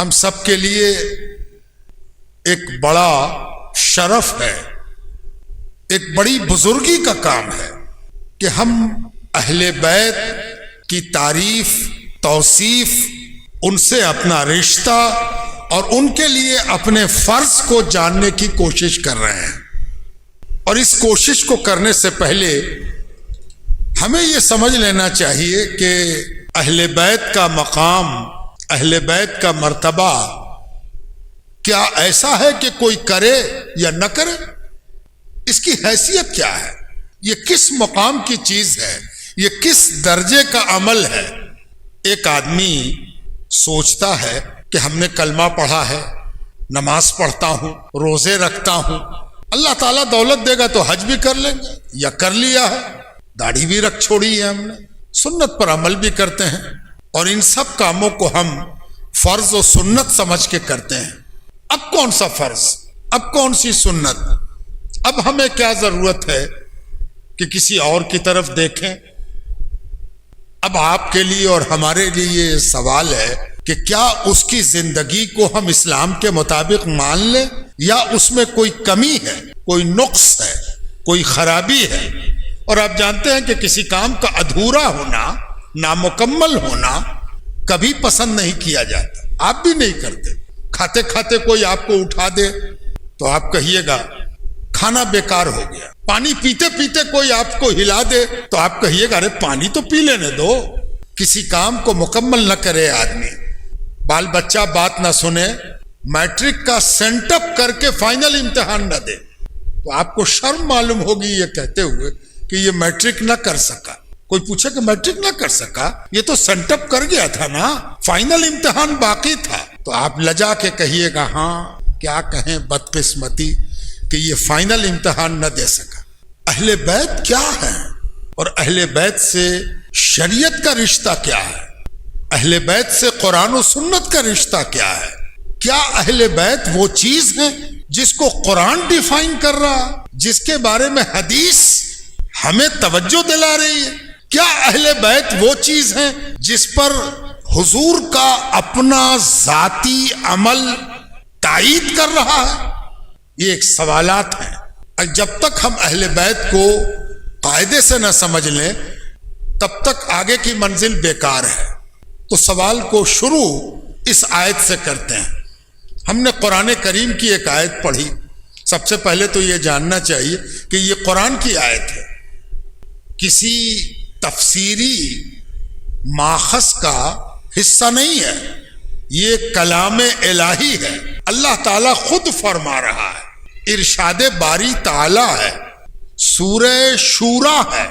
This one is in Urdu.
ہم سب کے لیے ایک بڑا شرف ہے، ایک بڑی بزرگی کا کام ہے کہ ہم اہل بیت کی تعریف، توصیف، ان سے اپنا رشتہ اور ان کے لیے اپنے فرض کو جاننے کی کوشش کر رہے ہیں۔ اور اس کوشش کو کرنے سے پہلے ہمیں یہ سمجھ لینا چاہیے کہ اہل بیت کا مقام، اہل بیت کا مرتبہ کیا ایسا ہے کہ کوئی کرے یا نہ کرے؟ اس کی حیثیت کیا ہے؟ یہ کس مقام کی چیز ہے؟ یہ کس درجے کا عمل ہے؟ ایک آدمی سوچتا ہے کہ ہم نے کلمہ پڑھا ہے، نماز پڑھتا ہوں، روزے رکھتا ہوں، اللہ تعالیٰ دولت دے گا تو حج بھی کر لیں گے، یا کر لیا ہے، داڑھی بھی رکھ چھوڑی ہے ہم نے، سنت پر عمل بھی کرتے ہیں، اور ان سب کاموں کو ہم فرض و سنت سمجھ کے کرتے ہیں۔ اب کون سا فرض؟ اب کون سی سنت؟ اب ہمیں کیا ضرورت ہے کہ کسی اور کی طرف دیکھیں؟ اب آپ کے لیے اور ہمارے لیے یہ سوال ہے کہ کیا اس کی زندگی کو ہم اسلام کے مطابق مان لیں، یا اس میں کوئی کمی ہے، کوئی نقص ہے، کوئی خرابی ہے؟ اور آپ جانتے ہیں کہ کسی کام کا ادھورا ہونا، نامکمل ہونا کبھی پسند نہیں کیا جاتا، آپ بھی نہیں کرتے۔ کھاتے کھاتے کوئی آپ کو اٹھا دے تو آپ کہیے گا کھانا بیکار ہو گیا، پانی پیتے پیتے کوئی آپ کو ہلا دے تو آپ کہیے گا ارے پانی تو پی لینے دو۔ کسی کام کو مکمل نہ کرے آدمی، بال بچہ بات نہ سنے، میٹرک کا سینٹ اپ کر کے فائنل امتحان نہ دے تو آپ کو شرم معلوم ہوگی یہ کہتے ہوئے کہ یہ میٹرک نہ کر سکا۔ کوئی پوچھے کہ میٹرک نہ کر سکا، یہ تو سینٹ اپ کر گیا تھا نا، فائنل امتحان باقی تھا، تو آپ لجا کے کہیے گا ہاں کیا کہیں بدقسمتی کہ یہ فائنل امتحان نہ دے سکا۔ اہل بیت کیا ہے اور اہل بیت سے شریعت کا رشتہ کیا ہے؟ اہل بیت سے قرآن و سنت کا رشتہ کیا ہے؟ کیا اہل بیت وہ چیز ہے جس کو قرآن ڈیفائن کر رہا، جس کے بارے میں حدیث ہمیں توجہ دلا رہی ہے؟ کیا اہل بیت وہ چیز ہے جس پر حضور کا اپنا ذاتی عمل تائید کر رہا ہے؟ یہ ایک سوالات ہیں، اور جب تک ہم اہل بیت کو قاعدے سے نہ سمجھ لیں تب تک آگے کی منزل بیکار ہے۔ تو سوال کو شروع اس آیت سے کرتے ہیں۔ ہم نے قرآن کریم کی ایک آیت پڑھی۔ سب سے پہلے تو یہ جاننا چاہیے کہ یہ قرآن کی آیت ہے، کسی تفسیری ماخذ کا حصہ نہیں ہے، یہ کلام الہی ہے، اللہ تعالیٰ خود فرما رہا ہے، ارشاد باری تعالیٰ ہے، سورہ شورا ہے۔